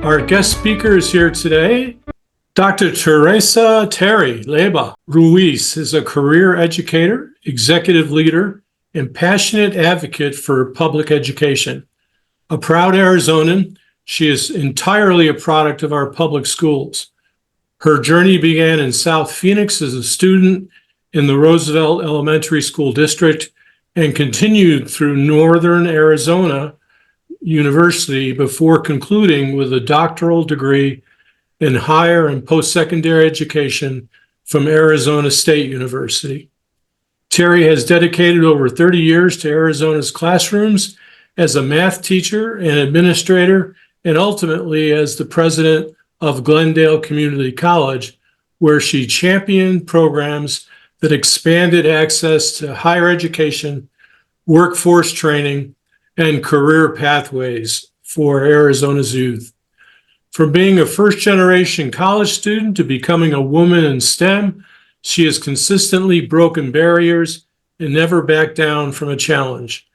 Our guest speaker is here today. Dr. Teresa Leyba Ruiz is a career educator, executive leader, and passionate advocate for public education. A proud Arizonan, she is entirely a product of our public schools. Her journey began in South Phoenix as a student in the Roosevelt Elementary School District and continued through Northern Arizona University before concluding with a doctoral degree in higher and post-secondary education from Arizona State University. Terry has dedicated over 30 years to Arizona's classrooms as a math teacher and administrator, and ultimately as the president of Glendale Community College, where she championed programs that expanded access to higher education, workforce training, and career pathways for Arizona's youth. From being a first-generation college student to becoming a woman in STEM, she has consistently broken barriers and never backed down from a challenge.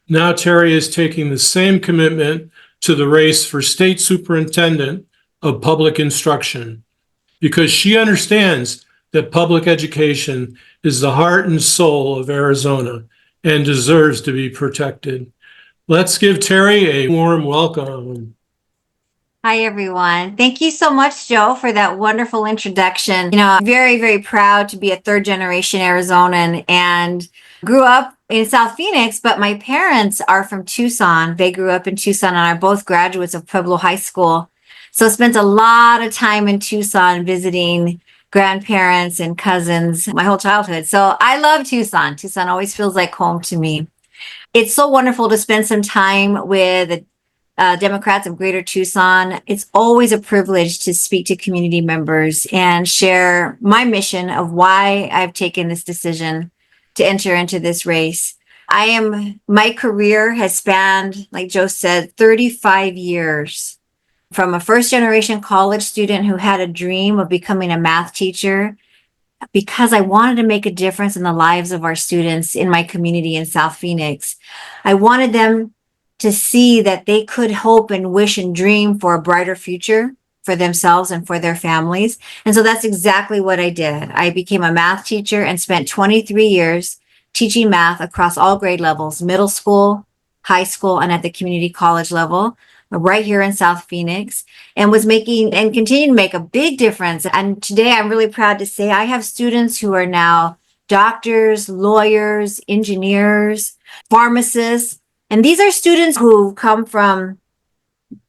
Now Terry is taking the same commitment to the race for state superintendent of public instruction because she understands that public education is the heart and soul of Arizona and deserves to be protected. Let's give Terry a warm welcome. Hi, everyone. Thank you so much, Joe, for that wonderful introduction. I'm very, very proud to be a third generation Arizonan and grew up in South Phoenix, but my parents are from Tucson. They grew up in Tucson and are both graduates of Pueblo High School. So I spent a lot of time in Tucson visiting grandparents and cousins my whole childhood. So I love Tucson. Tucson always feels like home to me. It's so wonderful to spend some time with Democrats of Greater Tucson. It's always a privilege to speak to community members and share my mission of why I've taken this decision to enter into this race. My career has spanned, like Joe said, 35 years. From a first generation college student who had a dream of becoming a math teacher because I wanted to make a difference in the lives of our students in my community in South Phoenix. I wanted them to see that they could hope and wish and dream for a brighter future for themselves and for their families. And so that's exactly what I did. I became a math teacher and spent 23 years teaching math across all grade levels, middle school, high school, and at the community college level, right here in South Phoenix, and was making and continue to make a big difference. And today I'm really proud to say I have students who are now doctors, lawyers, engineers, pharmacists. And these are students who come from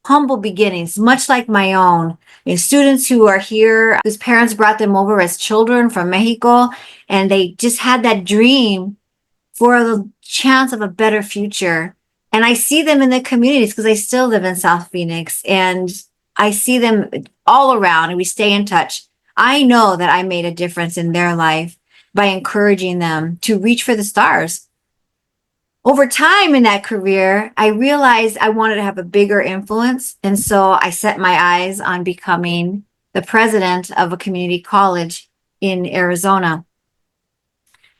humble beginnings, much like my own. Students who are here, whose parents brought them over as children from Mexico, and they just had that dream for the chance of a better future. And I see them in the communities because I still live in South Phoenix, and I see them all around, and we stay in touch. I know that I made a difference in their life by encouraging them to reach for the stars. Over time in that career, I realized I wanted to have a bigger influence. And so I set my eyes on becoming the president of a community college in Arizona.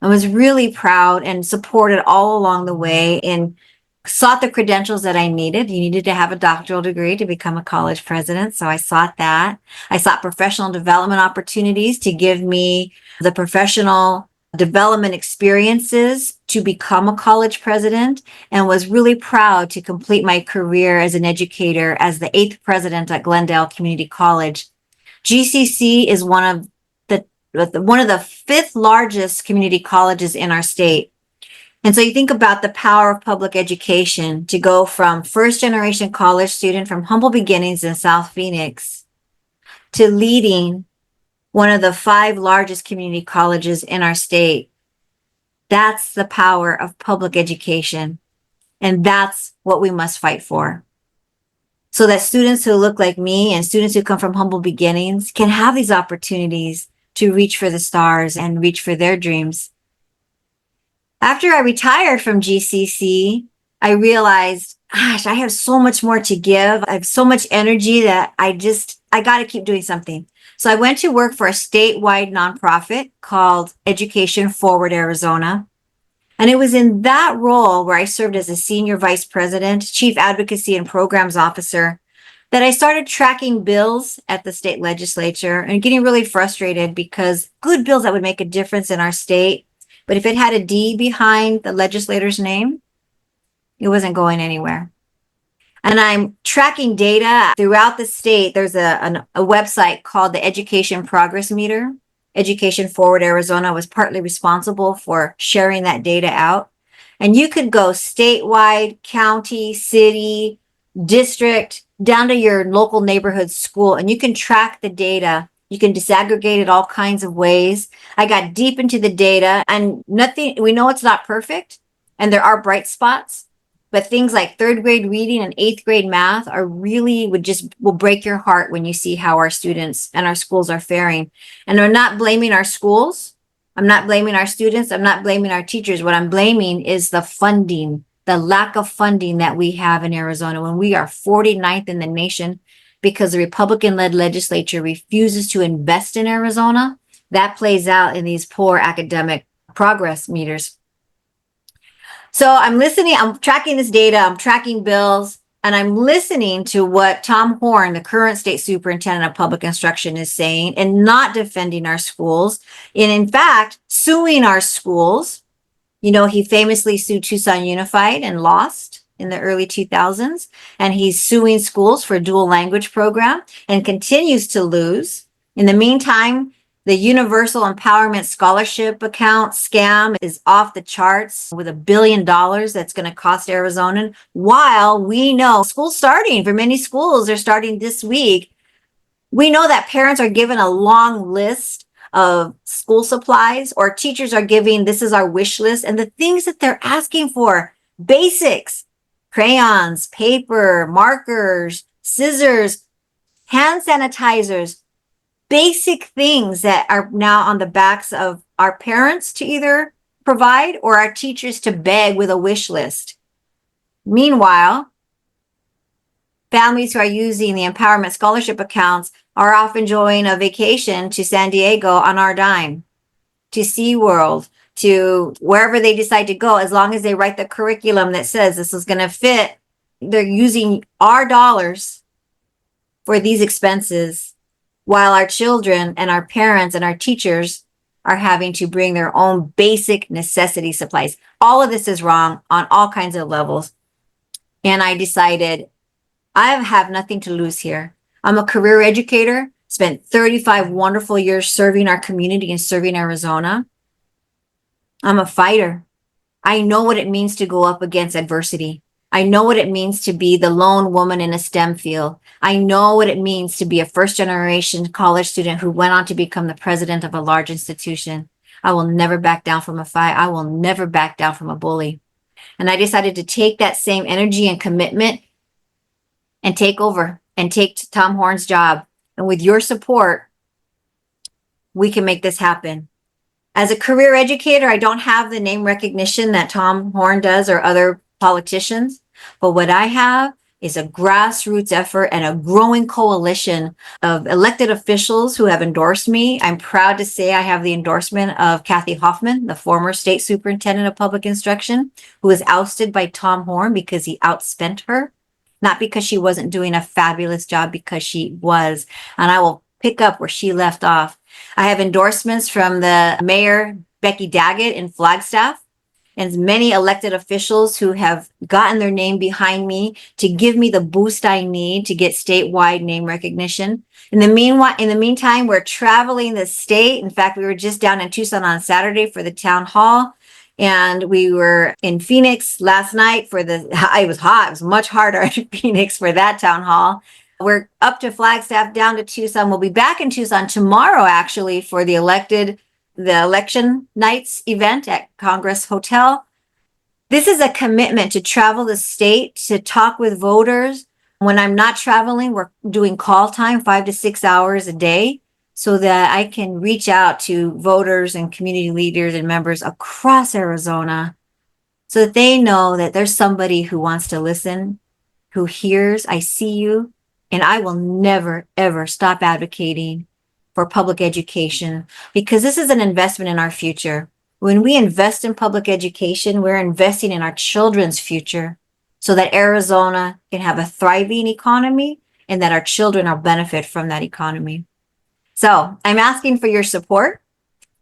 I was really proud and supported all along the way and sought the credentials that I needed. You needed to have a doctoral degree to become a college president. So I sought that. I sought professional development opportunities to give me the professional development experiences to become a college president, and was really proud to complete my career as an educator as the 8th president at Glendale Community College. GCC is one of the 5th largest community colleges in our state. And so you think about the power of public education to go from first generation college student from humble beginnings in South Phoenix to leading one of the 5 largest community colleges in our state. That's the power of public education. And that's what we must fight for. So that students who look like me and students who come from humble beginnings can have these opportunities to reach for the stars and reach for their dreams. After I retired from GCC, I realized, gosh, I have so much more to give. I have so much energy that I got to keep doing something. So I went to work for a statewide nonprofit called Education Forward Arizona. And it was in that role where I served as a senior vice president, chief advocacy and programs officer, that I started tracking bills at the state legislature and getting really frustrated because good bills that would make a difference in our state, but if it had a D behind the legislator's name, it wasn't going anywhere. And I'm tracking data throughout the state. There's a website called the Education Progress Meter. Education Forward Arizona was partly responsible for sharing that data out. And you could go statewide, county, city, district, down to your local neighborhood school, and you can track the data. You can disaggregate it all kinds of ways. I got deep into the data, and we know it's not perfect, and there are bright spots, but things like third grade reading and eighth grade math are really will break your heart when you see how our students and our schools are faring. And I'm not blaming our schools. I'm not blaming our students. I'm not blaming our teachers. What I'm blaming is the funding, the lack of funding that we have in Arizona when we are 49th in the nation because the Republican-led legislature refuses to invest in Arizona. That plays out in these poor academic progress meters. So I'm listening, I'm tracking this data, I'm tracking bills, and I'm listening to what Tom Horn, the current state superintendent of public instruction, is saying and not defending our schools. And in fact, suing our schools. You know, he famously sued Tucson Unified and lost in the early 2000s. And he's suing schools for a dual language program and continues to lose. In the meantime, the Universal Empowerment Scholarship account scam is off the charts with $1 billion that's going to cost Arizona. While we know schools starting, for many schools, they're starting this week. We know that parents are given a long list of school supplies, or teachers are giving, this is our wish list, and the things that they're asking for, basics, crayons, paper, markers, scissors, hand sanitizers, basic things that are now on the backs of our parents to either provide or our teachers to beg with a wish list. Meanwhile, families who are using the empowerment scholarship accounts are off enjoying a vacation to San Diego on our dime, to SeaWorld, to wherever they decide to go, as long as they write the curriculum that says this is going to fit. They're using our dollars for these expenses, while our children and our parents and our teachers are having to bring their own basic necessity supplies. All of this is wrong on all kinds of levels. And I decided I have nothing to lose here. I'm a career educator, spent 35 wonderful years serving our community and serving Arizona. I'm a fighter. I know what it means to go up against adversity. I know what it means to be the lone woman in a STEM field. I know what it means to be a first-generation college student who went on to become the president of a large institution. I will never back down from a fight. I will never back down from a bully. And I decided to take that same energy and commitment and take over and take Tom Horn's job. And with your support, we can make this happen. As a career educator, I don't have the name recognition that Tom Horn does or other politicians. But what I have is a grassroots effort and a growing coalition of elected officials who have endorsed me. I'm proud to say I have the endorsement of Kathy Hoffman, the former state superintendent of public instruction, who was ousted by Tom Horn because he outspent her. Not because she wasn't doing a fabulous job, because she was. And I will pick up where she left off. I have endorsements from the mayor, Becky Daggett in Flagstaff, and many elected officials who have gotten their name behind me to give me the boost I need to get statewide name recognition. In the meantime, we're traveling the state. In fact, we were just down in Tucson on Saturday for the town hall. And we were in Phoenix last night it was hot. It was much harder in Phoenix for that town hall. We're up to Flagstaff, down to Tucson. We'll be back in Tucson tomorrow, actually, for the election nights event at Congress Hotel. This is a commitment to travel the state, to talk with voters. When I'm not traveling, we're doing call time 5 to 6 hours a day, so that I can reach out to voters and community leaders and members across Arizona so that they know that there's somebody who wants to listen, who hears, I see you, and I will never, ever stop advocating for public education, because this is an investment in our future. When we invest in public education, we're investing in our children's future so that Arizona can have a thriving economy and that our children will benefit from that economy. So I'm asking for your support.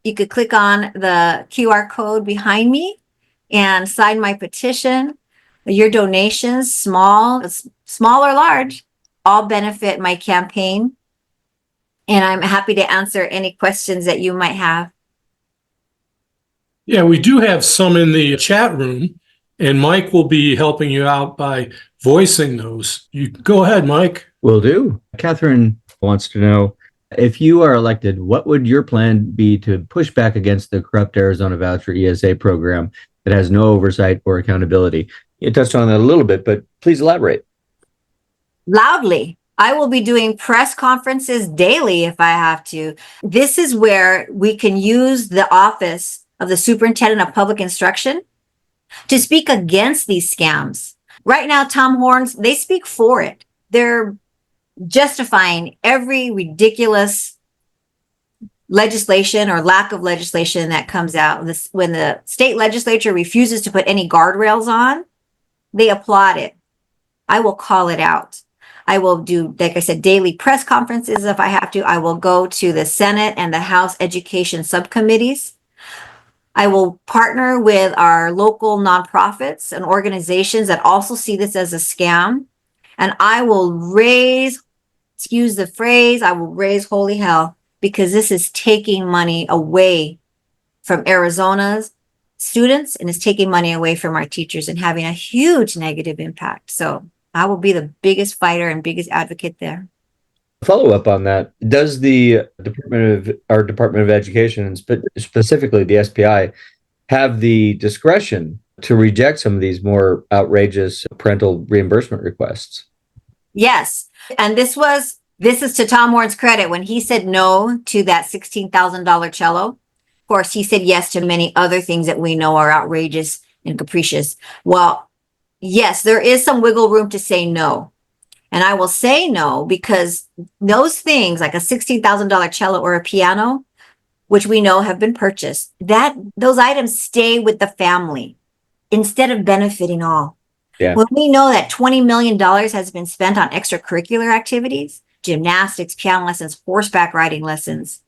You could click on the QR code behind me and sign my petition. Your donations, small or large, all benefit my campaign. And I'm happy to answer any questions that you might have. Yeah, we do have some in the chat room, and Mike will be helping you out by voicing those. You go ahead, Mike. Will do. Catherine wants to know, if you are elected, what would your plan be to push back against the corrupt Arizona voucher ESA program that has no oversight or accountability? You touched on that a little bit, but please elaborate. Loudly. I will be doing press conferences daily if I have to. This is where we can use the office of the Superintendent of Public Instruction to speak against these scams. Right now, Tom Horns, they speak for it. They're justifying every ridiculous legislation or lack of legislation that comes out. When the state legislature refuses to put any guardrails on, they applaud it. I will call it out. I will do, like I said, daily press conferences if I have to. I will go to the Senate and the House education subcommittees. I will partner with our local nonprofits and organizations that also see this as a scam. And I will raise, excuse the phrase, I will raise holy hell, because this is taking money away from Arizona's students and is taking money away from our teachers and having a huge negative impact. So I will be the biggest fighter and biggest advocate there. Follow up on that. Does the Department of Education, and specifically the SPI, have the discretion to reject some of these more outrageous parental reimbursement requests? Yes. And this is to Tom Horn's credit. When he said no to that $16,000 cello, of course, he said yes to many other things that we know are outrageous and capricious. Well, yes, there is some wiggle room to say no. And I will say no because those things like a $16,000 cello or a piano, which we know have been purchased, those items stay with the family instead of benefiting all. Yeah. When we know that $20 million has been spent on extracurricular activities, gymnastics, piano lessons, horseback riding lessons,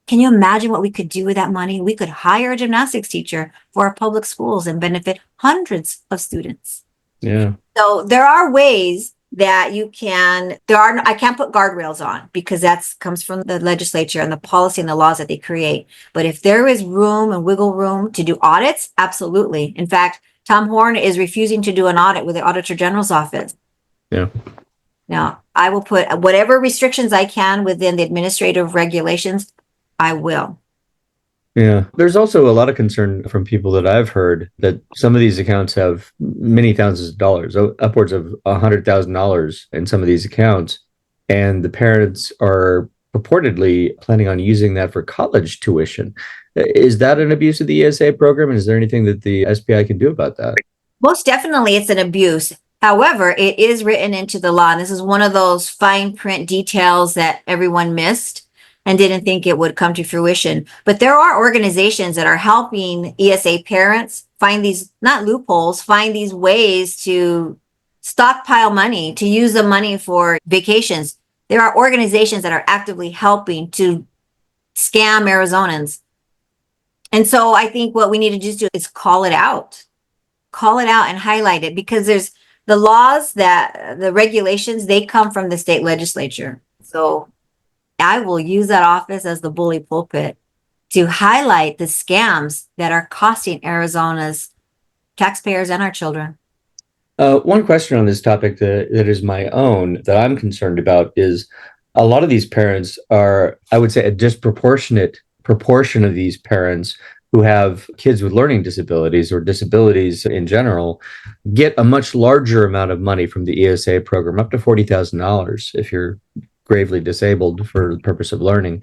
can you imagine what we could do with that money? We could hire a gymnastics teacher for our public schools and benefit hundreds of students. Yeah. So there are ways that you can, I can't put guardrails on because that comes from the legislature and the policy and the laws that they create. But if there is room and wiggle room to do audits, absolutely. In fact, Tom Horn is refusing to do an audit with the Auditor General's office. Yeah. Now, I will put whatever restrictions I can within the administrative regulations, I will. Yeah. There's also a lot of concern from people that I've heard that some of these accounts have many thousands of dollars, upwards of $100,000 in some of these accounts. And the parents are purportedly planning on using that for college tuition. Is that an abuse of the ESA program? And is there anything that the SPI can do about that? Most definitely it's an abuse. However, it is written into the law. And this is one of those fine print details that everyone missed and didn't think it would come to fruition. But there are organizations that are helping ESA parents find these, not loopholes, find these ways to stockpile money, to use the money for vacations. There are organizations that are actively helping to scam Arizonans. And so I think what we need to just do is call it out and highlight it, because there's the laws, that the regulations, they come from the state legislature. So I will use that office as the bully pulpit to highlight the scams that are costing Arizona's taxpayers and our children. One question on this topic that is my own, that I'm concerned about, is a lot of these parents are, I would say, a disproportionate proportion of these parents who have kids with learning disabilities or disabilities in general get a much larger amount of money from the ESA program, up to $40,000 if you're gravely disabled for the purpose of learning.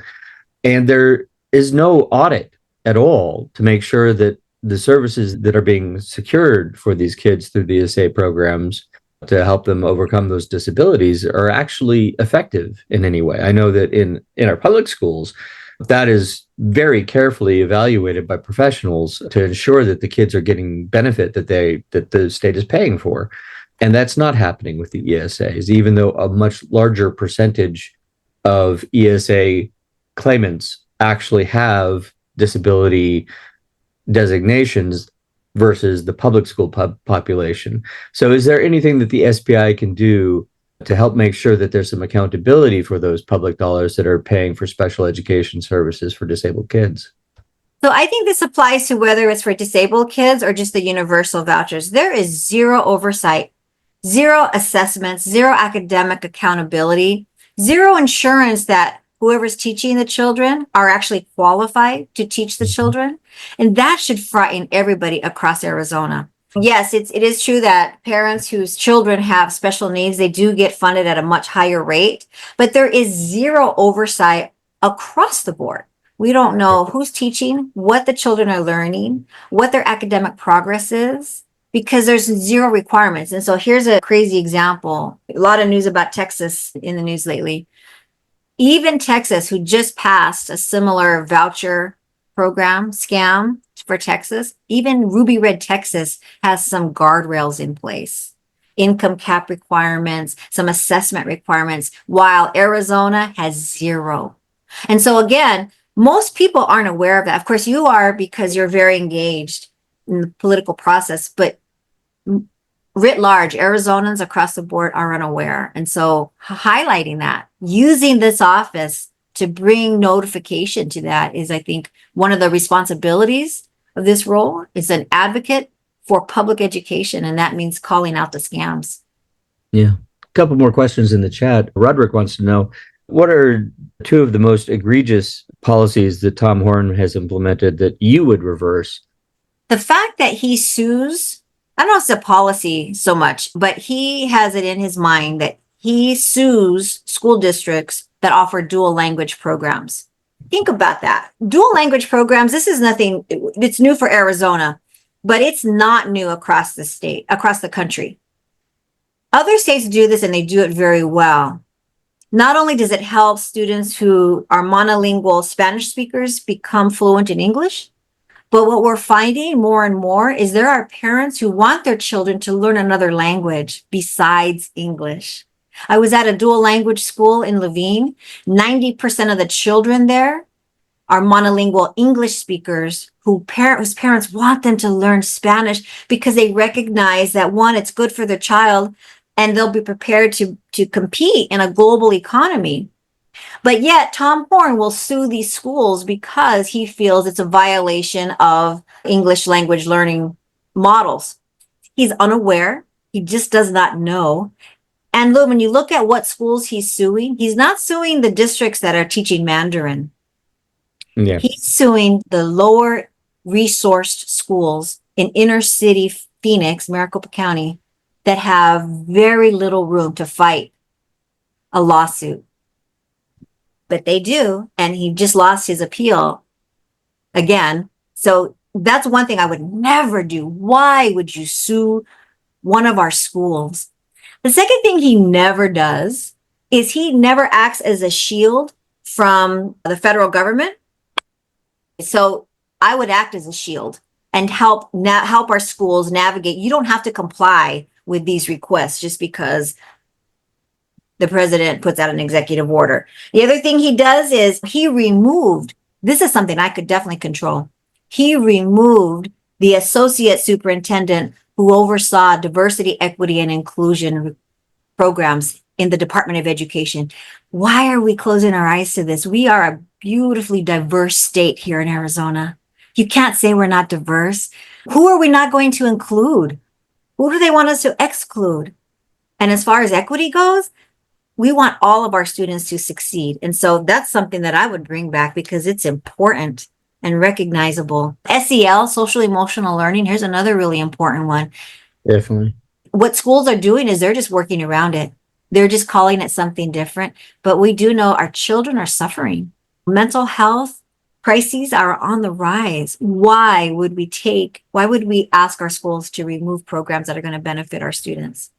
And there is no audit at all to make sure that the services that are being secured for these kids through the ESA programs to help them overcome those disabilities are actually effective in any way. I know that in our public schools, that is very carefully evaluated by professionals to ensure that the kids are getting benefit that the state is paying for. And that's not happening with the ESAs, even though a much larger percentage of ESA claimants actually have disability designations versus the public school population. So is there anything that the SPI can do to help make sure that there's some accountability for those public dollars that are paying for special education services for disabled kids? So I think this applies to whether it's for disabled kids or just the universal vouchers. There is zero oversight, zero assessments, zero academic accountability, zero insurance that whoever's teaching the children are actually qualified to teach the children. And that should frighten everybody across Arizona. Yes, it is true that parents whose children have special needs, they do get funded at a much higher rate, but there is zero oversight across the board. We don't know who's teaching, what the children are learning, what their academic progress is, because there's zero requirements. And so here's a crazy example. A lot of news about Texas in the news lately. Even Texas, who just passed a similar voucher program scam for Texas, even Ruby Red, Texas has some guardrails in place, income cap requirements, some assessment requirements, while Arizona has zero. And so again, most people aren't aware of that. Of course, you are because you're very engaged in the political process, but writ large, Arizonans across the board are unaware. And so highlighting that, using this office to bring notification to that is, I think, one of the responsibilities of this role is an advocate for public education. And that means calling out the scams. Yeah. A couple more questions in the chat. Roderick wants to know, what are two of the most egregious policies that Tom Horne has implemented that you would reverse? The fact that he sues, I don't know if it's a policy so much, but he has it in his mind that he sues school districts that offer dual language programs. Think about that. Dual language programs, this is nothing, it's new for Arizona, but it's not new across the state, across the country. Other states do this and they do it very well. Not only does it help students who are monolingual Spanish speakers become fluent in English, but what we're finding more and more is there are parents who want their children to learn another language besides English. I was at a dual language school in Levine. 90% of the children there are monolingual English speakers whose parents want them to learn Spanish because they recognize that, one, it's good for their child and they'll be prepared to compete in a global economy. But yet Tom Horne will sue these schools because he feels it's a violation of English language learning models. He's unaware. He just does not know. And look, when you look at what schools he's suing, he's not suing the districts that are teaching Mandarin. Yeah. He's suing the lower resourced schools in inner city Phoenix, Maricopa County, that have very little room to fight a lawsuit. But they do, and he just lost his appeal again. So that's one thing I would never do. Why would you sue one of our schools? The second thing he never does is he never acts as a shield from the federal government. So I would act as a shield and help our schools navigate. You don't have to comply with these requests just because the president puts out an executive order. The other thing he does is he removed, this is something I could definitely control. He removed the associate superintendent who oversaw diversity, equity, and inclusion programs in the Department of Education. Why are we closing our eyes to this? We are a beautifully diverse state here in Arizona. You can't say we're not diverse. Who are we not going to include? Who do they want us to exclude? And as far as equity goes, we want all of our students to succeed. And so that's something that I would bring back because it's important and recognizable. SEL, social emotional learning, here's another really important one. Definitely. What schools are doing is they're just working around it. They're just calling it something different. But we do know our children are suffering. Mental health crises are on the rise. Why would we ask our schools to remove programs that are going to benefit our students?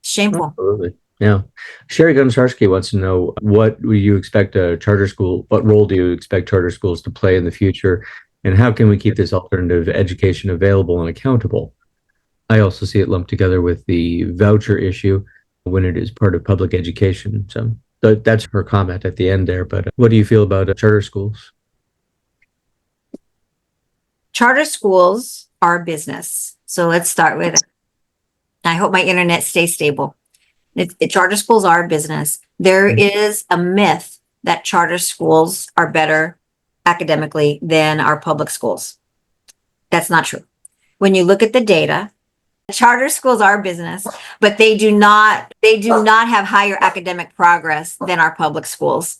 Shameful. Absolutely. Yeah. Sherry Gonczarski wants to know, what do you expect what role do you expect charter schools to play in the future? And how can we keep this alternative education available and accountable? I also see it lumped together with the voucher issue when it is part of public education. So that's her comment at the end there. But what do you feel about charter schools? Charter schools are a business. So let's start with it. I hope my internet stays stable. Charter schools are a business. There is a myth that charter schools are better academically than our public schools. That's not true. When you look at the data, charter schools are a business, but they do not have higher academic progress than our public schools.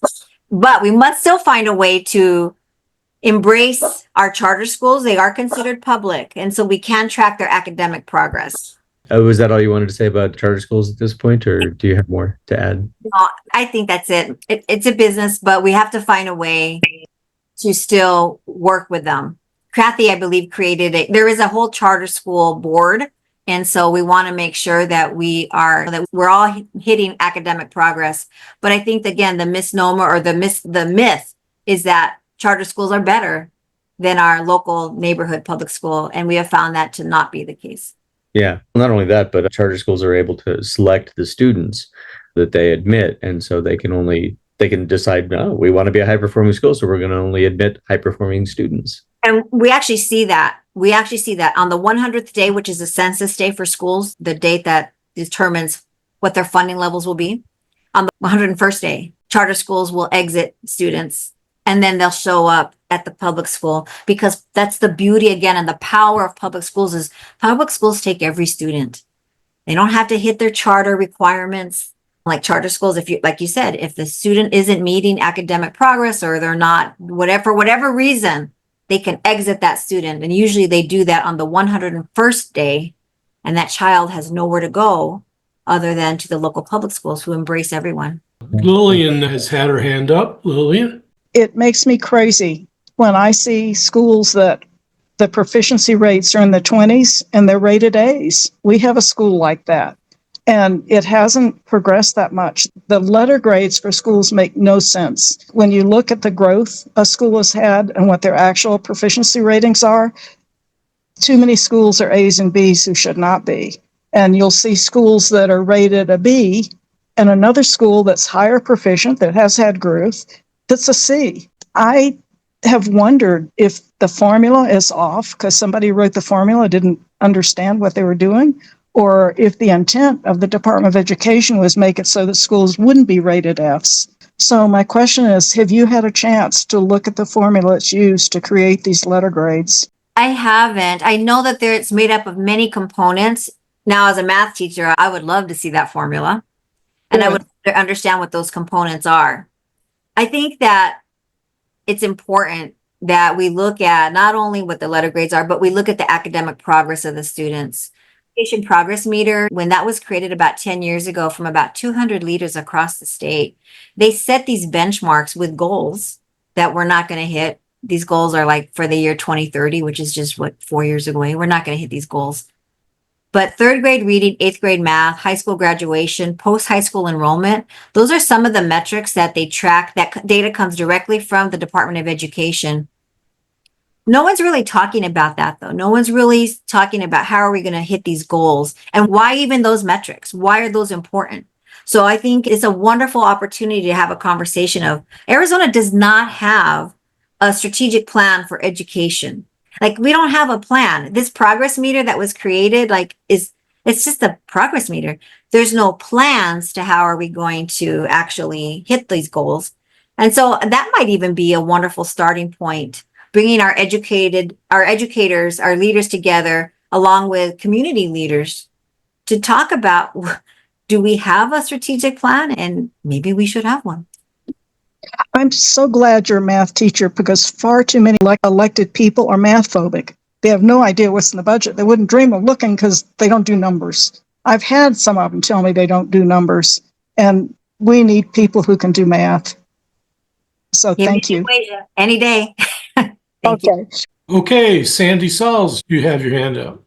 But we must still find a way to embrace our charter schools. They are considered public, and so we can track their academic progress. Was that all you wanted to say about charter schools at this point, or do you have more to add? No, I think that's it. It's a business, but we have to find a way to still work with them. Kathy, I believe, there is a whole charter school board. And so we want to make sure that we're all hitting academic progress. But I think, again, the misnomer or the myth is that charter schools are better than our local neighborhood public school. And we have found that to not be the case. Yeah, not only that, but charter schools are able to select the students that they admit. And so they can decide, no, we want to be a high performing school, so we're going to only admit high performing students. And we actually see that. We actually see that on the 100th day, which is the census day for schools, the date that determines what their funding levels will be. On the 101st day, charter schools will exit students, and then they'll show up at the public school, because that's the beauty, again, and the power of public schools is public schools take every student. They don't have to hit their charter requirements. Like charter schools, like you said, if the student isn't meeting academic progress or they're not, for whatever reason, they can exit that student. And usually they do that on the 101st day. And that child has nowhere to go other than to the local public schools, who embrace everyone. Lillian has had her hand up. Lillian? It makes me crazy when I see schools that the proficiency rates are in the 20s and they're rated A's. We have a school like that, and it hasn't progressed that much. The letter grades for schools make no sense. When you look at the growth a school has had and what their actual proficiency ratings are, too many schools are A's and B's who should not be. And you'll see schools that are rated a B and another school that's higher proficient, that has had growth, that's a C. I have wondered if the formula is off because somebody wrote the formula, didn't understand what they were doing, or if the intent of the Department of Education was make it so that schools wouldn't be rated Fs. So my question is, have you had a chance to look at the formula that's used to create these letter grades? I haven't. I know that it's made up of many components. Now, as a math teacher, I would love to see that formula, and I would understand what those components are. I think that it's important that we look at not only what the letter grades are, but we look at the academic progress of the students. Education Progress Meter, when that was created about 10 years ago from about 200 leaders across the state, they set these benchmarks with goals that we're not going to hit. These goals are like for the year 2030, which is just 4 years away. We're not going to hit these goals. But third grade reading, eighth grade math, high school graduation, post-high school enrollment, those are some of the metrics that they track. That data comes directly from the Department of Education. No one's really talking about that, though. No one's really talking about how are we going to hit these goals and why even those metrics? Why are those important? So I think it's a wonderful opportunity to have a conversation of Arizona does not have a strategic plan for education. Like, we don't have a plan. This progress meter that was created, it's just a progress meter. There's no plans to how are we going to actually hit these goals. And so that might even be a wonderful starting point, bringing our educators, our leaders together, along with community leaders to talk about, do we have a strategic plan? And maybe we should have one. I'm so glad you're a math teacher, because far too many elected people are math phobic. They have no idea what's in the budget. They wouldn't dream of looking because they don't do numbers. I've had some of them tell me they don't do numbers, and we need people who can do math. So thank you. Any day. Thank you. Okay, Sandy Sauls, you have your hand up.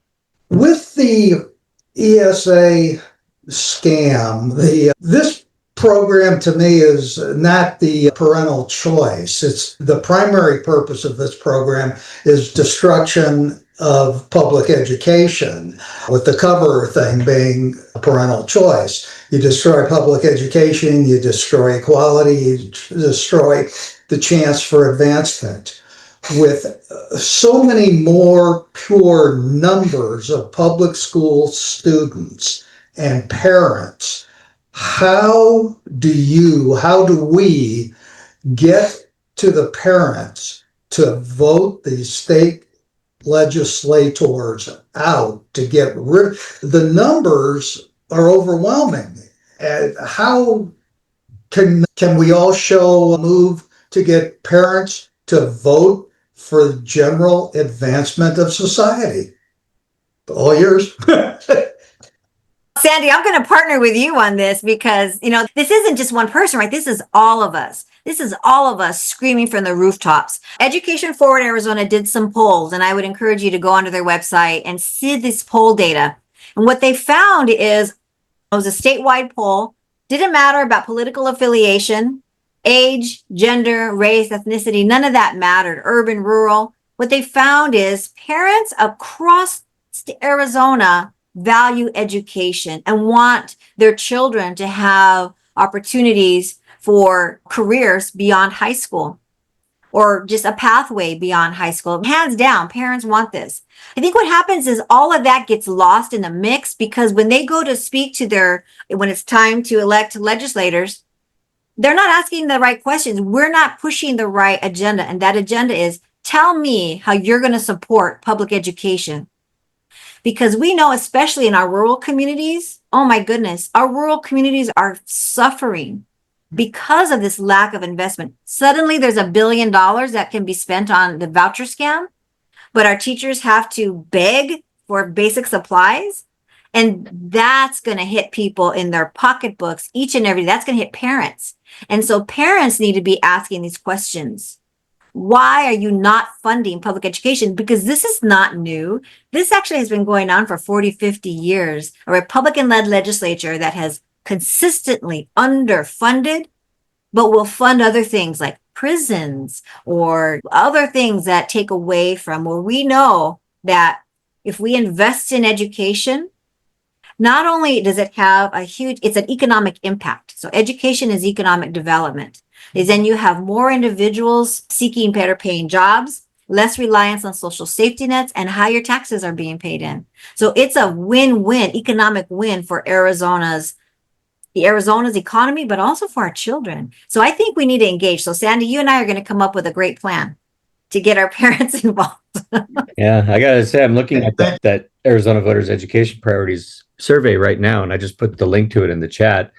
With the ESA scam, this program to me is not the parental choice. It's the primary purpose of this program is destruction of public education, with the cover thing being parental choice. You destroy public education, you destroy equality, you destroy the chance for advancement. With so many more pure numbers of public school students and parents, how do we get to the parents to vote these state legislators out to get rid? The numbers are overwhelming. And how can we all show a move to get parents to vote for the general advancement of society? All yours. Sandy, I'm going to partner with you on this because, this isn't just one person, right? This is all of us. This is all of us screaming from the rooftops. Education Forward Arizona did some polls, and I would encourage you to go onto their website and see this poll data. And what they found is it was a statewide poll. Didn't matter about political affiliation, age, gender, race, ethnicity, none of that mattered, urban, rural. What they found is parents across Arizona value education and want their children to have opportunities for careers beyond high school or just a pathway beyond high school. Hands down, parents want this. I think what happens is all of that gets lost in the mix because when they go to speak to when it's time to elect legislators, they're not asking the right questions. We're not pushing the right agenda. And that agenda is tell me how you're going to support public education. Because we know, especially in our rural communities, oh my goodness, our rural communities are suffering because of this lack of investment. Suddenly there's $1 billion that can be spent on the voucher scam, but our teachers have to beg for basic supplies. And that's going to hit people in their pocketbooks each and every day. That's going to hit parents. And so parents need to be asking these questions. Why are you not funding public education? Because this is not new. This actually has been going on for 40, 50 years. A Republican-led legislature that has consistently underfunded, but will fund other things like prisons or other things that take away from where we know that if we invest in education, not only does it have it's an economic impact. So education is economic development. Is then you have more individuals seeking better paying jobs, less reliance on social safety nets, and higher taxes are being paid in. So it's a win-win, economic win for Arizona's economy, but also for our children. So I think we need to engage. So Sandy, you and I are going to come up with a great plan to get our parents involved. Yeah, I gotta say, I'm looking at that Arizona Voters Education Priorities survey right now, and I just put the link to it in the chat.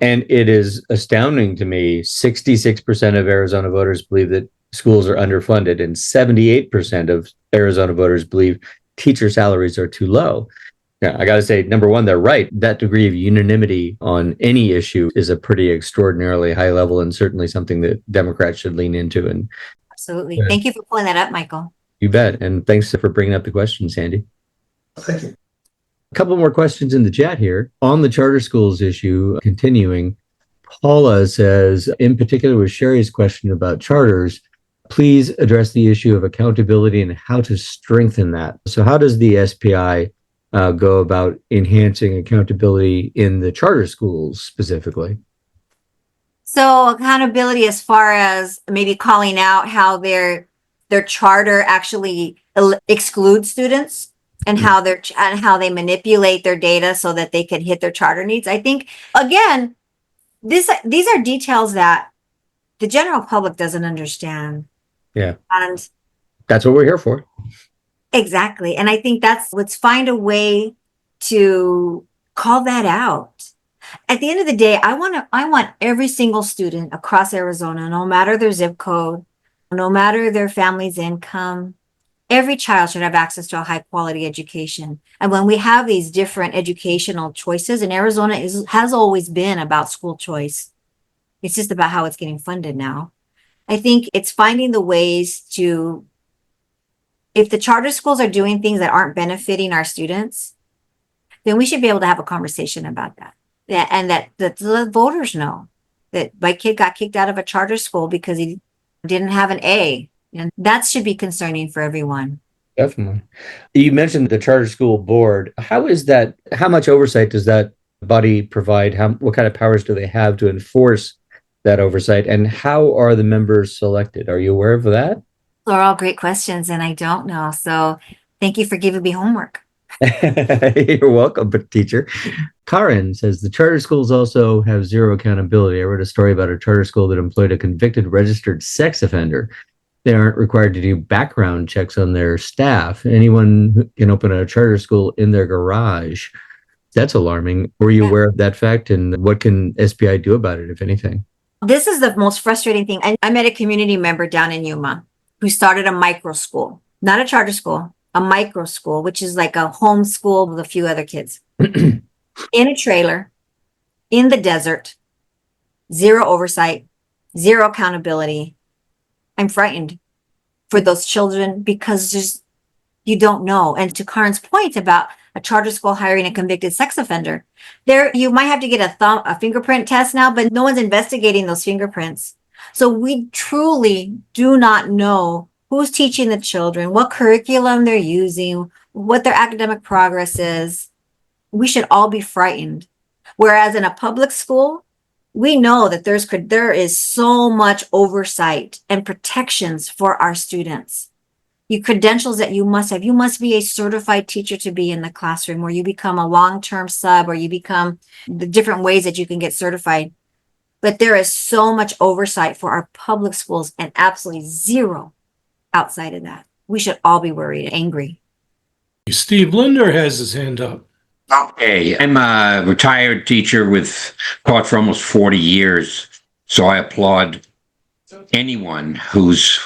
And it is astounding to me, 66% of Arizona voters believe that schools are underfunded, and 78% of Arizona voters believe teacher salaries are too low. Yeah, I got to say, number one, they're right. That degree of unanimity on any issue is a pretty extraordinarily high level and certainly something that Democrats should lean into. And Absolutely. Thank you for pulling that up, Michael. You bet. And thanks for bringing up the question, Sandy. Thank you. A couple more questions in the chat here. On the charter schools issue, continuing, Paula says, in particular with Sherry's question about charters, please address the issue of accountability and how to strengthen that. So how does the SPI go about enhancing accountability in the charter schools specifically? So accountability as far as maybe calling out how their charter actually excludes students and how they manipulate their data so that they can hit their charter needs. I think, again, these are details that the general public doesn't understand. Yeah. And that's what we're here for. Exactly. And I think let's find a way to call that out. At the end of the day, I want every single student across Arizona, no matter their zip code, no matter their family's income, every child should have access to a high quality education. And when we have these different educational choices, and Arizona has always been about school choice. It's just about how it's getting funded now. I think it's finding the ways to, if the charter schools are doing things that aren't benefiting our students, then we should be able to have a conversation about that. that the voters know that my kid got kicked out of a charter school because he didn't have an A. And that should be concerning for everyone. Definitely. You mentioned the charter school board. How is that? How much oversight does that body provide? What kind of powers do they have to enforce that oversight? And how are the members selected? Are you aware of that? Those are all great questions, and I don't know. So thank you for giving me homework. You're welcome, teacher. Karen says the charter schools also have zero accountability. I wrote a story about a charter school that employed a convicted registered sex offender. They aren't required to do background checks on their staff. Anyone can open a charter school in their garage. That's alarming. Were you aware of that fact? And what can SPI do about it, if anything? This is the most frustrating thing. I met a community member down in Yuma who started a micro school, not a charter school, a micro school, which is like a home school with a few other kids in a trailer in the desert, zero oversight, zero accountability. I'm frightened for those children because you don't know. And to Karen's point about a charter school hiring a convicted sex offender, there you might have to get a fingerprint test now, but no one's investigating those fingerprints. So we truly do not know who's teaching the children, what curriculum they're using, what their academic progress is. We should all be frightened. Whereas in a public school, we know that there is so much oversight and protections for our students. You credentials that you must have. You must be a certified teacher to be in the classroom, or you become a long-term sub, or you become the different ways that you can get certified. But there is so much oversight for our public schools and absolutely zero outside of that. We should all be worried and angry. Steve Linder has his hand up. Okay, I'm a retired teacher with taught for almost 40 years, so I applaud anyone who's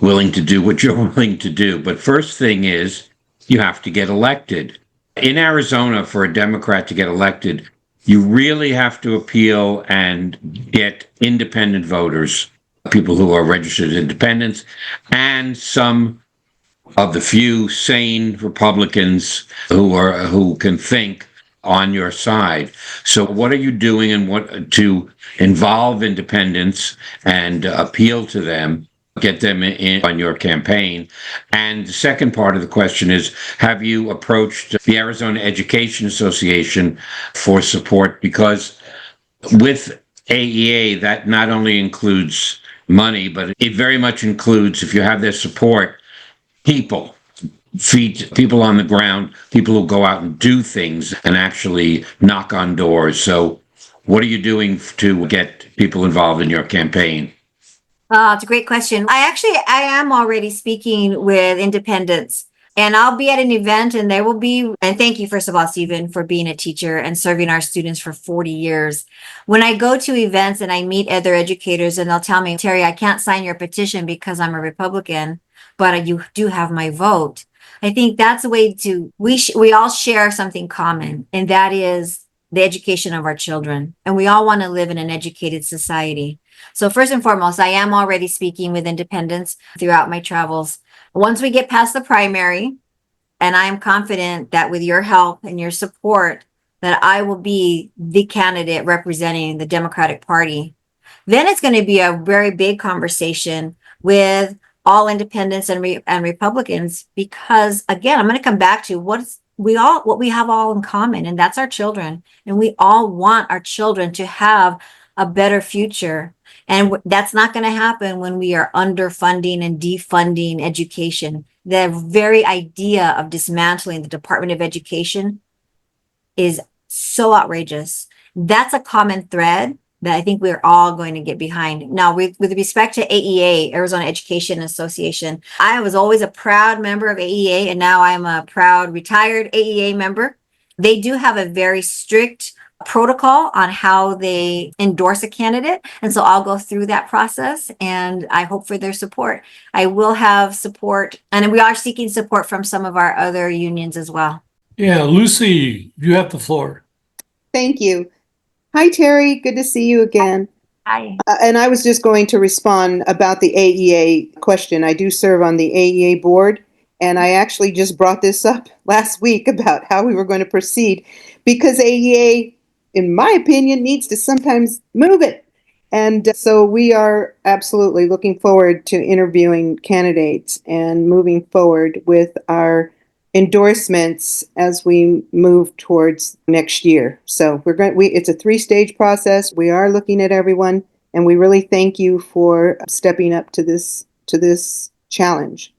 willing to do what you're willing to do. But first thing is, you have to get elected. In Arizona, for a Democrat to get elected, you really have to appeal and get independent voters, people who are registered independents, and some of the few sane Republicans who can think on your side. So what are you doing and what to involve independents and appeal to them, get them in on your campaign? And the second part of the question is, have you approached the Arizona Education Association for support? Because with AEA, that not only includes money, but it very much includes, if you have their support, people on the ground, people who go out and do things and actually knock on doors. So what are you doing to get people involved in your campaign? It's a great question. I am already speaking with independents, and I'll be at an event, and there will be, and thank you, first of all, Stephen, for being a teacher and serving our students for 40 years. When I go to events and I meet other educators, and they'll tell me, Terry, I can't sign your petition because I'm a Republican, but you do have my vote. I think that's a way we all share something common, and that is the education of our children. And we all want to live in an educated society. So first and foremost, I am already speaking with independents throughout my travels. Once we get past the primary, and I am confident that with your help and your support, that I will be the candidate representing the Democratic Party, then it's going to be a very big conversation with all independents and Republicans, because again, I'm going to come back to what we have all in common, and that's our children. And we all want our children to have a better future. And that's not going to happen when we are underfunding and defunding education. The very idea of dismantling the Department of Education is so outrageous. That's a common thread that I think we're all going to get behind. Now, with respect to AEA, Arizona Education Association, I was always a proud member of AEA, and now I'm a proud retired AEA member. They do have a very strict protocol on how they endorse a candidate. And so I'll go through that process, and I hope for their support. I will have support, and we are seeking support from some of our other unions as well. Yeah, Lucy, you have the floor. Thank you. Hi, Terry. Good to see you again. Hi. And I was just going to respond about the AEA question. I do serve on the AEA board, and I actually just brought this up last week about how we were going to proceed, because AEA in my opinion, needs to sometimes move it. And so we are absolutely looking forward to interviewing candidates and moving forward with our endorsements as we move towards next year. So it's a 3-stage process. We are looking at everyone, and we really thank you for stepping up to this challenge.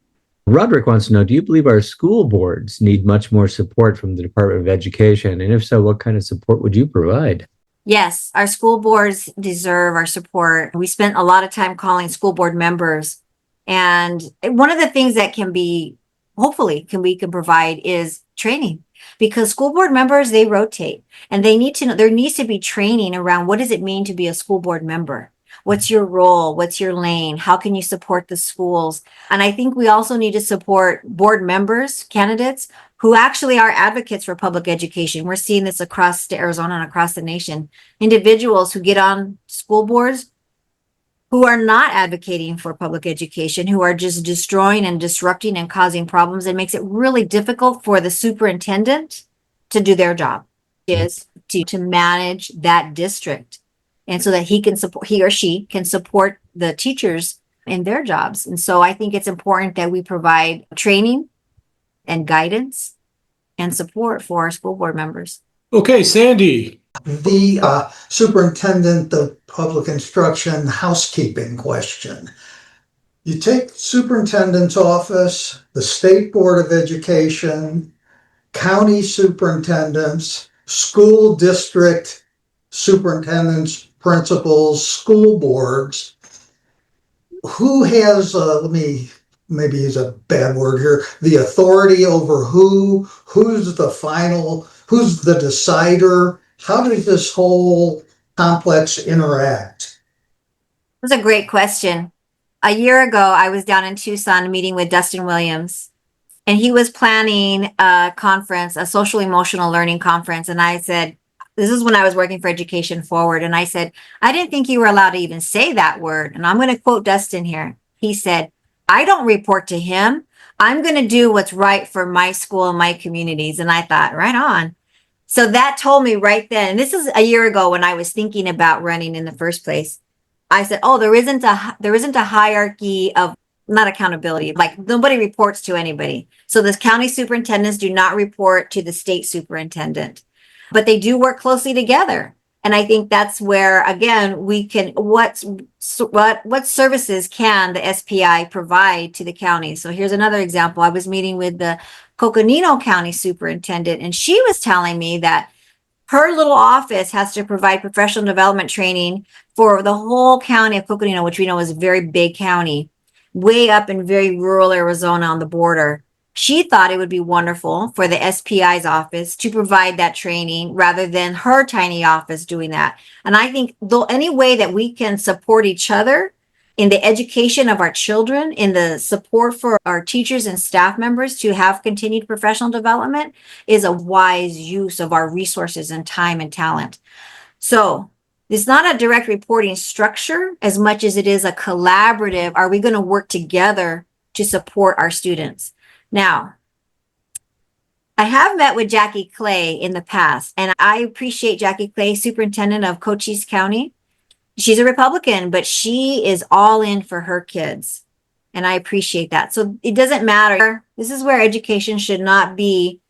Roderick wants to know, do you believe our school boards need much more support from the Department of Education? And if so, what kind of support would you provide? Yes, our school boards deserve our support. We spent a lot of time calling school board members. And one of the things that we can provide is training, because school board members, they rotate, and they need to know, there needs to be training around what does it mean to be a school board member? What's your role? What's your lane? How can you support the schools? And I think we also need to support board members, candidates who actually are advocates for public education. We're seeing this across Arizona and across the nation. Individuals who get on school boards who are not advocating for public education, who are just destroying and disrupting and causing problems. It makes it really difficult for the superintendent to do their job, is to manage that district. And so that he or she can support the teachers in their jobs. And so I think it's important that we provide training and guidance and support for our school board members. Okay, Sandy. The superintendent of public instruction housekeeping question. You take superintendent's office, the state board of education, county superintendents, school district superintendents, principals, school boards. Who has, maybe use a bad word here, the authority over who's the decider? How does this whole complex interact? That's a great question. A year ago, I was down in Tucson meeting with Dustin Williams, and he was planning a conference, a social emotional learning conference. And I said, this is when I was working for Education Forward. And I said, I didn't think you were allowed to even say that word. And I'm going to quote Dustin here. He said, I don't report to him. I'm going to do what's right for my school and my communities. And I thought, right on. So that told me right then, and this is a year ago when I was thinking about running in the first place. I said, oh, there isn't a hierarchy of, not accountability, like nobody reports to anybody. So the county superintendents do not report to the state superintendent, but they do work closely together. And I think that's where, again, we can, what services can the SPI provide to the county? So here's another example. I was meeting with the Coconino County superintendent, and she was telling me that her little office has to provide professional development training for the whole county of Coconino, which we know is a very big county, way up in very rural Arizona on the border. She thought it would be wonderful for the SPI's office to provide that training rather than her tiny office doing that. And I think though any way that we can support each other in the education of our children, in the support for our teachers and staff members to have continued professional development is a wise use of our resources and time and talent. So it's not a direct reporting structure as much as it is a collaborative. Are we going to work together to support our students? Now, I have met with Jackie Clay in the past, and I appreciate Jackie Clay, superintendent of Cochise County. She's a Republican, but she is all in for her kids. And I appreciate that. So it doesn't matter. This is where education should not be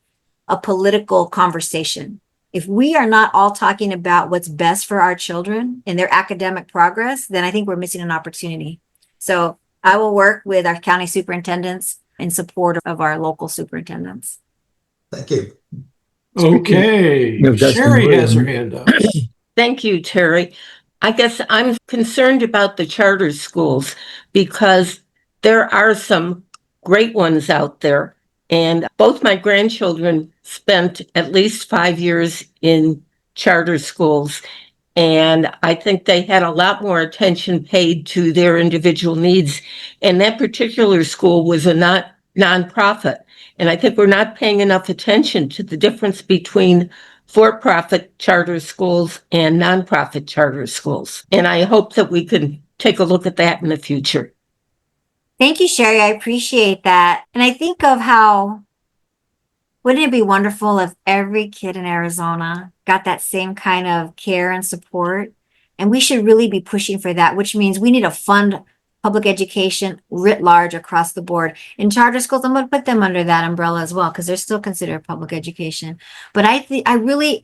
a political conversation. If we are not all talking about what's best for our children and their academic progress, then I think we're missing an opportunity. So I will work with our county superintendents in support of our local superintendents. Thank you. Okay, Sherry has her hand up. Thank you, Terry. I guess I'm concerned about the charter schools because there are some great ones out there. And both my grandchildren spent at least 5 years in charter schools. And I think they had a lot more attention paid to their individual needs. And that particular school was a nonprofit. And I think we're not paying enough attention to the difference between for-profit charter schools and nonprofit charter schools. And I hope that we can take a look at that in the future. Thank you, Sherry. I appreciate that. And I think of how Wouldn't it be wonderful if every kid in Arizona got that same kind of care and support? And we should really be pushing for that, which means we need to fund public education writ large across the board. In charter schools, I'm going to put them under that umbrella as well, because they're still considered public education. But I really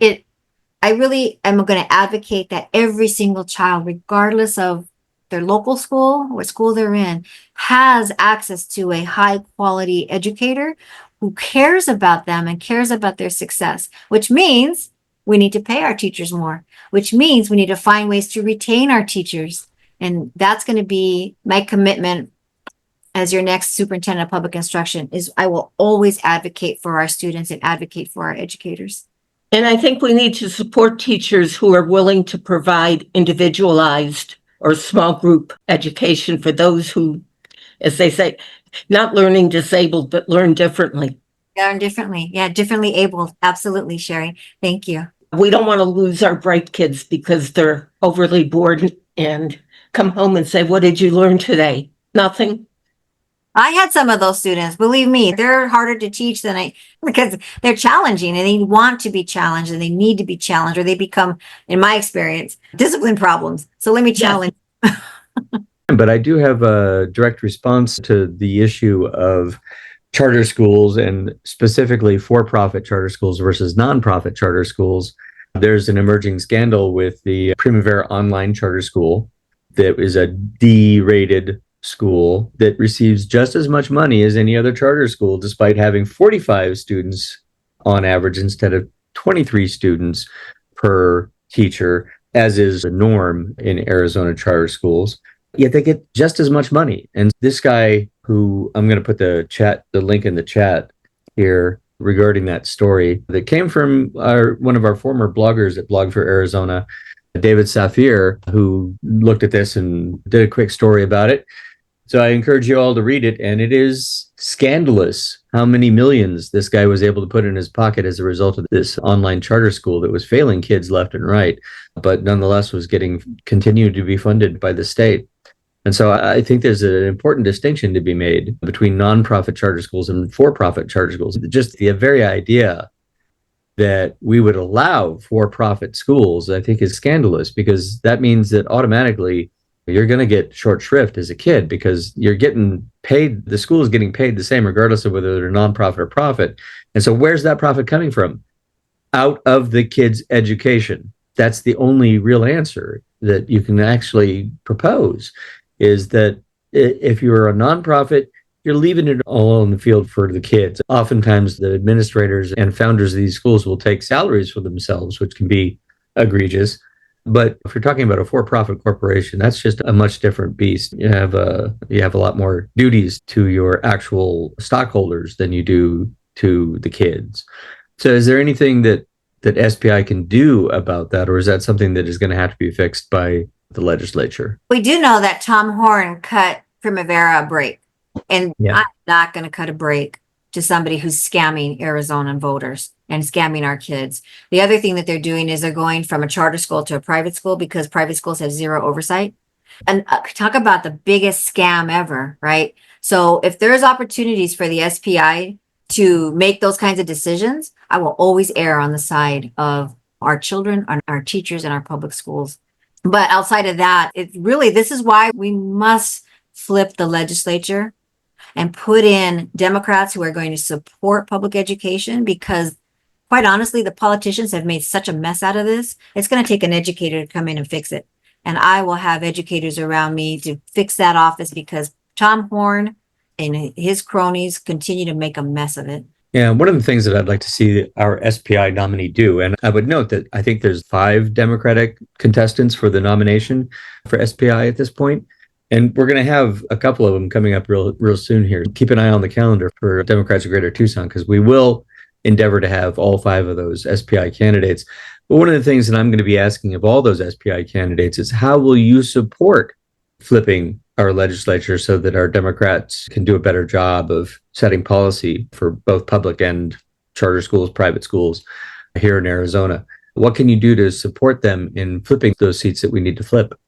am going to advocate that every single child, regardless of their local school, what school they're in, has access to a high quality educator who cares about them and cares about their success, which means we need to pay our teachers more, which means we need to find ways to retain our teachers. And that's going to be my commitment as your next superintendent of public instruction. Is I will always advocate for our students and advocate for our educators. And I think we need to support teachers who are willing to provide individualized or small group education for those who, as they say, not learning disabled, but learn differently. Learn differently. Yeah, differently abled. Absolutely, Sherry. Thank you. We don't want to lose our bright kids because they're overly bored and come home and say, what did you learn today? Nothing. I had some of those students. Believe me, they're harder to teach than because they're challenging and they want to be challenged and they need to be challenged, or they become, in my experience, discipline problems. So let me challenge. But I do have a direct response to the issue of charter schools, and specifically for-profit charter schools versus nonprofit charter schools. There's an emerging scandal with the Primavera Online Charter School that is a D-rated school that receives just as much money as any other charter school, despite having 45 students on average instead of 23 students per teacher, as is the norm in Arizona charter schools. Yet they get just as much money. And this guy, who I'm going to put the link in the chat here regarding that story, that came from one of our former bloggers at Blog for Arizona, David Safir, who looked at this and did a quick story about it. So I encourage you all to read it. And it is scandalous how many millions this guy was able to put in his pocket as a result of this online charter school that was failing kids left and right, but nonetheless was continued to be funded by the state. And so I think there's an important distinction to be made between nonprofit charter schools and for-profit charter schools. Just the very idea that we would allow for-profit schools, I think, is scandalous, because that means that automatically you're going to get short shrift as a kid, because you're getting paid, the school is getting paid the same regardless of whether they're nonprofit or profit. And so where's that profit coming from? Out of the kid's education. That's the only real answer that you can actually propose, is that if you're a nonprofit, you're leaving it all on the field for the kids. Oftentimes, the administrators and founders of these schools will take salaries for themselves, which can be egregious. But if you're talking about a for-profit corporation, that's just a much different beast. You have a lot more duties to your actual stockholders than you do to the kids. So is there anything that SPI can do about that, or is that something that is going to have to be fixed by the legislature? We do know that Tom Horn cut Primavera a break, and Yeah. I'm not going to cut a break to somebody who's scamming Arizona voters and scamming our kids. The other thing that they're doing is they're going from a charter school to a private school, because private schools have zero oversight. And talk about the biggest scam ever, right? So if there's opportunities for the SPI to make those kinds of decisions, I will always err on the side of our children, our teachers, and our public schools. But outside of that, this is why we must flip the legislature and put in Democrats who are going to support public education, because quite honestly, the politicians have made such a mess out of this. It's going to take an educator to come in and fix it. And I will have educators around me to fix that office, because Tom Horn and his cronies continue to make a mess of it. Yeah, one of the things that I'd like to see our SPI nominee do, and I would note that I think there's 5 Democratic contestants for the nomination for SPI at this point. And we're going to have a couple of them coming up real soon here. Keep an eye on the calendar for Democrats of Greater Tucson, because we will endeavor to have all 5 of those SPI candidates. But one of the things that I'm going to be asking of all those SPI candidates is, how will you support flipping our legislature so that our Democrats can do a better job of setting policy for both public and charter schools, private schools here in Arizona? What can you do to support them in flipping those seats that we need to flip?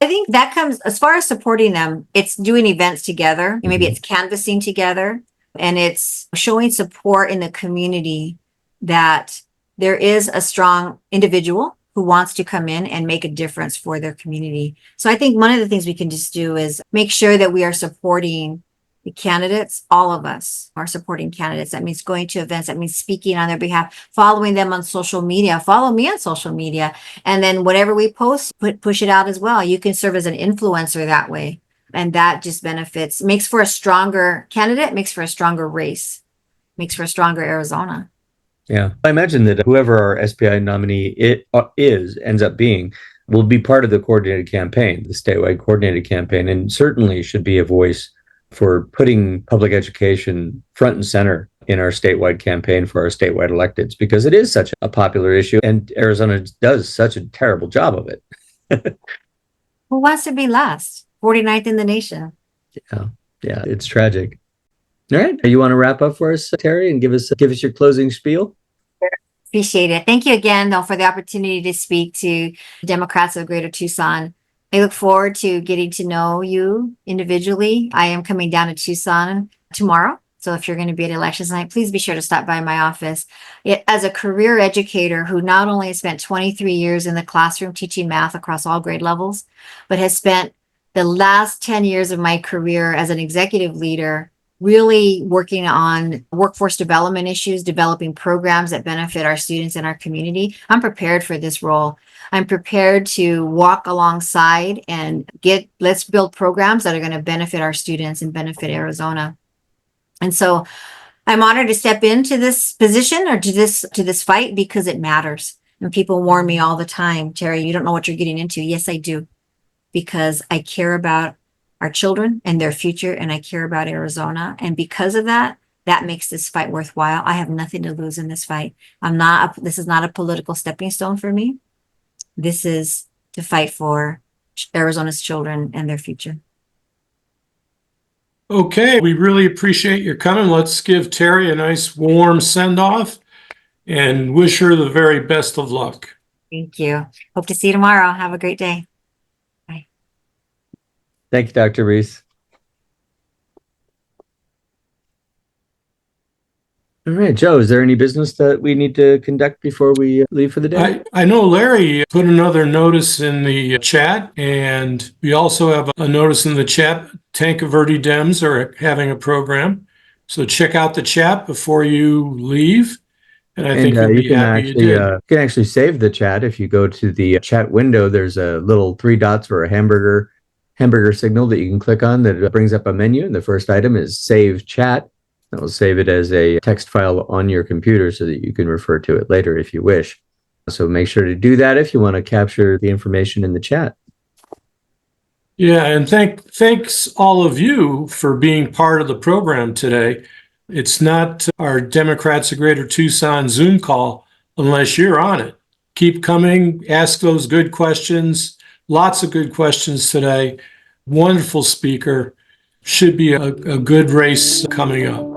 I think that comes, as far as supporting them, it's doing events together. Maybe it's canvassing together. And it's showing support in the community that there is a strong individual who wants to come in and make a difference for their community. So I think one of the things we can just do is make sure that we are supporting the candidates. All of us are supporting candidates. That means going to events. That means speaking on their behalf, following them on social media. Follow me on social media. And then whatever we post, push it out as well. You can serve as an influencer that way. And that just benefits, makes for a stronger candidate, makes for a stronger race, makes for a stronger Arizona. Yeah. I imagine that whoever our SPI nominee ends up being will be part of the coordinated campaign, the statewide coordinated campaign, and certainly should be a voice for putting public education front and center in our statewide campaign for our statewide electeds, because it is such a popular issue and Arizona does such a terrible job of it. Who wants to be last? 49th in the nation. Yeah, it's tragic. All right. You want to wrap up for us, Terry, and give us your closing spiel? Appreciate it. Thank you again, though, for the opportunity to speak to Democrats of Greater Tucson. I look forward to getting to know you individually. I am coming down to Tucson tomorrow. So if you're going to be at elections night, please be sure to stop by my office. As a career educator who not only has spent 23 years in the classroom teaching math across all grade levels, but has spent the last 10 years of my career as an executive leader really working on workforce development issues, developing programs that benefit our students and our community. I'm prepared for this role. I'm prepared to walk alongside and let's build programs that are going to benefit our students and benefit Arizona. And so I'm honored to step into this position or to this fight because it matters. And people warn me all the time, Terry, you don't know what you're getting into. Yes, I do, because I care about our children and their future, and I care about Arizona. And because of that, that makes this fight worthwhile. I have nothing to lose in this fight. This is not a political stepping stone for me. This is to fight for Arizona's children and their future. Okay, we really appreciate your coming. Let's give Terry a nice warm send-off and wish her the very best of luck. Thank you. Hope to see you tomorrow. Have a great day. Thank you, Dr. Ruiz. All right, Joe, is there any business that we need to conduct before we leave for the day? I know Larry put another notice in the chat, and we also have a notice in the chat. Tanca Verde Dems are having a program. So check out the chat before you leave. And I think you'll be happy you did. You can actually save the chat. If you go to the chat window, there's a little 3 dots or a hamburger signal that you can click on that brings up a menu. And the first item is Save Chat. It will save it as a text file on your computer so that you can refer to it later if you wish. So make sure to do that if you want to capture the information in the chat. Yeah, and thanks all of you for being part of the program today. It's not our Democrats of Greater Tucson Zoom call unless you're on it. Keep coming, ask those good questions. Lots of good questions today. Wonderful speaker. Should be a good race coming up.